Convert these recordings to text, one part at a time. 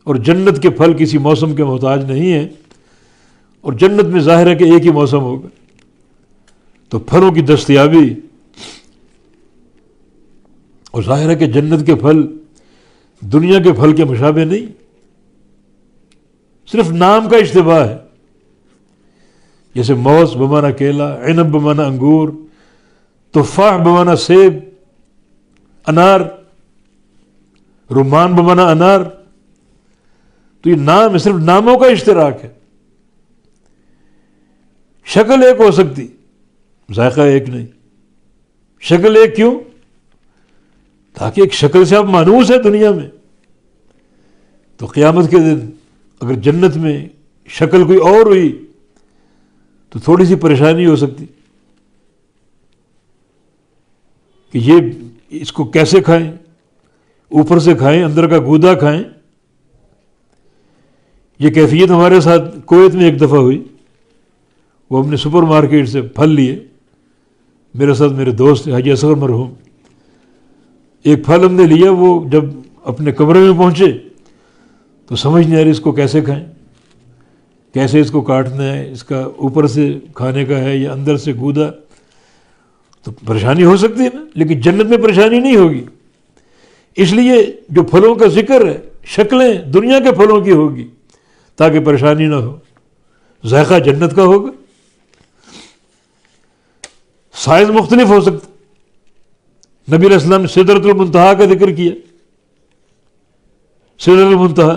اور جنت کے پھل کسی موسم کے محتاج نہیں ہیں، اور جنت میں ظاہر ہے کہ ایک ہی موسم ہوگا، تو پھلوں کی دستیابی، اور ظاہر ہے کہ جنت کے پھل دنیا کے پھل کے مشابہ نہیں، صرف نام کا اشتباہ ہے۔ جیسے موز بمانا کیلا، عنب بمانا انگور، تفاح بمانا سیب، انار، رمان بمانا انار، تو یہ نام ہے، صرف ناموں کا اشتراک ہے۔ شکل ایک ہو سکتی، ذائقہ ایک نہیں۔ شکل ایک کیوں؟ تاکہ ایک شکل سے آپ مانوس ہے دنیا میں، تو قیامت کے دن اگر جنت میں شکل کوئی اور ہوئی تو تھوڑی سی پریشانی ہو سکتی کہ یہ اس کو کیسے کھائیں، اوپر سے کھائیں اندر کا گودا کھائیں۔ یہ کیفیت ہمارے ساتھ کویت میں ایک دفعہ ہوئی، وہ ہم نے سپر مارکیٹ سے پھل لیے، میرے ساتھ میرے دوست حاجی اصغر مرحوم، ایک پھل ہم نے لیا، وہ جب اپنے کمرے میں پہنچے تو سمجھ نہیں آ رہی اس کو کیسے کھائیں، کیسے اس کو کاٹنا ہے، اس کا اوپر سے کھانے کا ہے یا اندر سے گودا، تو پریشانی ہو سکتی ہے نا، لیکن جنت میں پریشانی نہیں ہوگی۔ اس لیے جو پھلوں کا ذکر ہے، شکلیں دنیا کے پھلوں کی ہوگی تاکہ پریشانی نہ ہو، ذائقہ جنت کا ہوگا۔ سائز مختلف ہو سکتا، نبی علیہ السلام نے سدرۃ المنتہا کا ذکر کیا، سدرۃ المنتہا،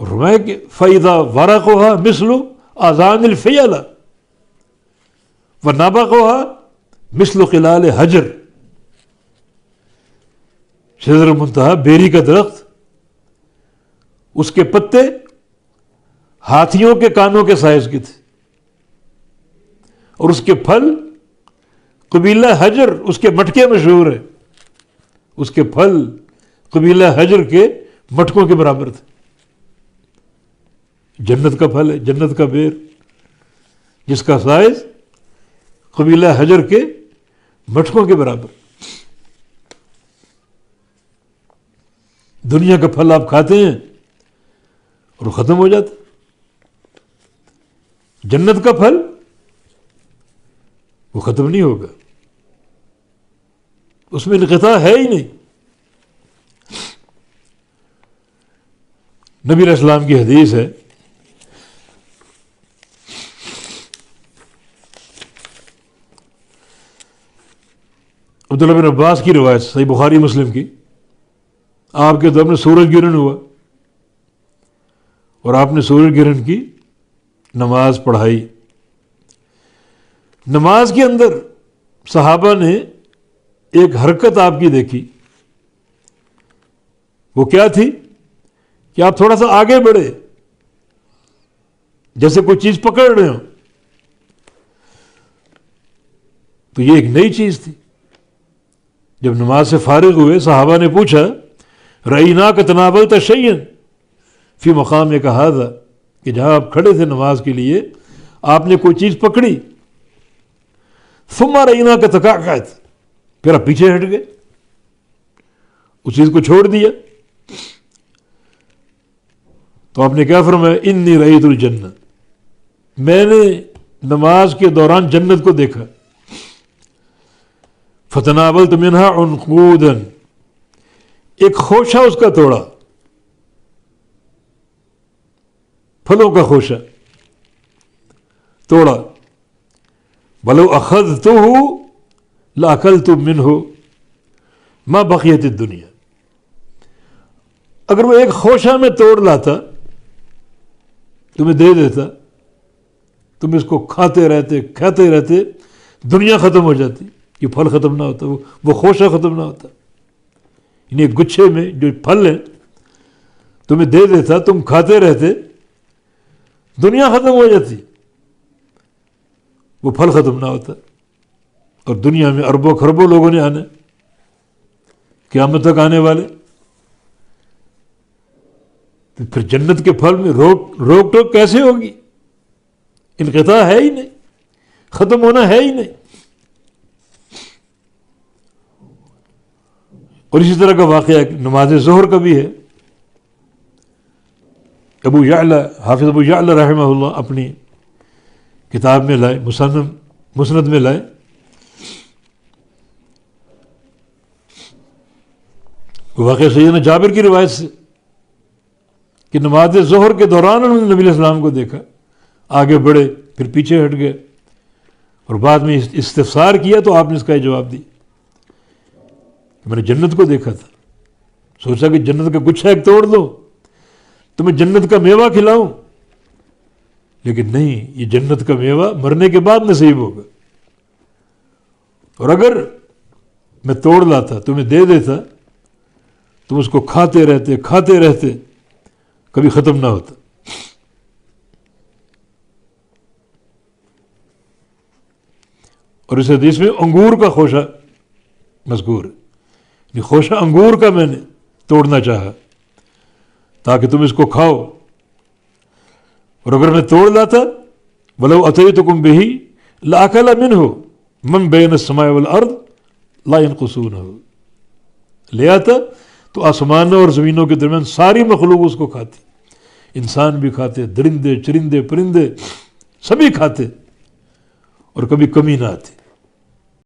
اور فرمایا کہ فَإِذَا وَرَقُهَا مِثْلُ آذان الفیلہ وَنَبَقُهَا مِثْلُ قِلَالِ حجر۔ سدرۃ المنتہا بیری کا درخت، اس کے پتے ہاتھیوں کے کانوں کے سائز کے تھے، اور اس کے پھل قبیلہ حجر، اس کے مٹکے مشہور ہیں، اس کے پھل قبیلہ حجر کے مٹکوں کے برابر تھے۔ جنت کا پھل ہے، جنت کا بیر، جس کا سائز قبیلہ حجر کے مٹکوں کے برابر۔ دنیا کا پھل آپ کھاتے ہیں اور وہ ختم ہو جاتا، جنت کا پھل وہ ختم نہیں ہوگا، اس میں انقطاع ہے ہی نہیں۔ نبی علیہ السلام کی حدیث ہے، عبداللہ بن عباس کی روایت، صحیح بخاری مسلم کی، آپ کے دور میں سورج گرہن ہوا اور آپ نے سورج گرہن کی نماز پڑھائی۔ نماز کے اندر صحابہ نے ایک حرکت آپ کی دیکھی، وہ کیا تھی کہ آپ تھوڑا سا آگے بڑھے، جیسے کوئی چیز پکڑ رہے ہوں، تو یہ ایک نئی چیز تھی۔ جب نماز سے فارغ ہوئے صحابہ نے پوچھا رَأَيْنَاكَ تَنَاوَلْتَ شَيْئًا فِي مَقَامِكَ هَذَا، کہ جہاں آپ کھڑے تھے نماز کے لیے آپ نے کوئی چیز پکڑی، ثُمَّ رَأَيْنَاكَ تَقَعْقَعْتَ، پھر آپ پیچھے ہٹ گئے، اس چیز کو چھوڑ دیا، تو آپ نے کیا فرمایا؟ اِنِّي رَأَيْتُ الْجَنَّةَ، میں نے نماز کے دوران جنت کو دیکھا، فَتَنَاوَلْتُ مِنْهَا عُنْقُودًا، ایک خوشہ اس کا توڑا، پھلوں کا خوشہ توڑا، وَلَوْ أَخَذْتُهُ لَأَكَلْتُ مِنْهُ مَا بَقِيَتِ الدُّنْيَا، اگر وہ ایک خوشہ میں توڑ لاتا تمہیں دے دیتا، تم اس کو کھاتے رہتے، دنیا ختم ہو جاتی، یہ پھل ختم نہ ہوتا، وہ خوشہ ختم نہ ہوتا، یعنی ایک گچھے میں جو پھل ہیں تمہیں دے دیتا، تم کھاتے رہتے، دنیا ختم ہو جاتی، وہ پھل ختم نہ ہوتا، اور دنیا میں اربوں خربوں لوگوں نے آنا، قیامت تک آنے والے، تو پھر جنت کے پھل میں روک ٹوک کیسے ہوگی؟ انقطاع ہے ہی نہیں، ختم ہونا ہے ہی نہیں۔ اور اسی طرح کا واقعہ نماز ظہر کا بھی ہے، ابو یعلا حافظ ابو یعلا رحمہ اللہ اپنی کتاب میں لائے، مسند میں لائے، واقعہ سیدنا جابر کی روایت سے کہ نماز ظہر کے دوران انہوں نے نبی علیہ السلام کو دیکھا، آگے بڑھے پھر پیچھے ہٹ گئے، اور بعد میں استفسار کیا تو آپ نے اس کا یہ جواب دی کہ میں نے جنت کو دیکھا تھا، سوچا کہ جنت کا گچھا ایک توڑ دو، تمہیں جنت کا میوہ کھلاؤں، لیکن نہیں، یہ جنت کا میوہ مرنے کے بعد نصیب ہوگا، اور اگر میں توڑ لاتا تمہیں دے دیتا تم اس کو کھاتے رہتے کبھی ختم نہ ہوتا۔ اور اس حدیث میں انگور کا خوشہ مذکور ہے، یعنی خوشہ انگور کا میں نے توڑنا چاہا تاکہ تم اس کو کھاؤ، اور اگر میں توڑ لاتا وَلَوْ أَتَيْتُكُمْ بِهِ لَأَكَلَ مِنْهُ مَنْ بَيْنَ السَّمَاءِ وَالْأَرْضِ لَا يَنْقُصُونَهُ، لے آتا تو آسمانوں اور زمینوں کے درمیان ساری مخلوق اس کو کھاتی، انسان بھی کھاتے، درندے چرندے پرندے سبھی کھاتے، اور کبھی کمی نہ آتی۔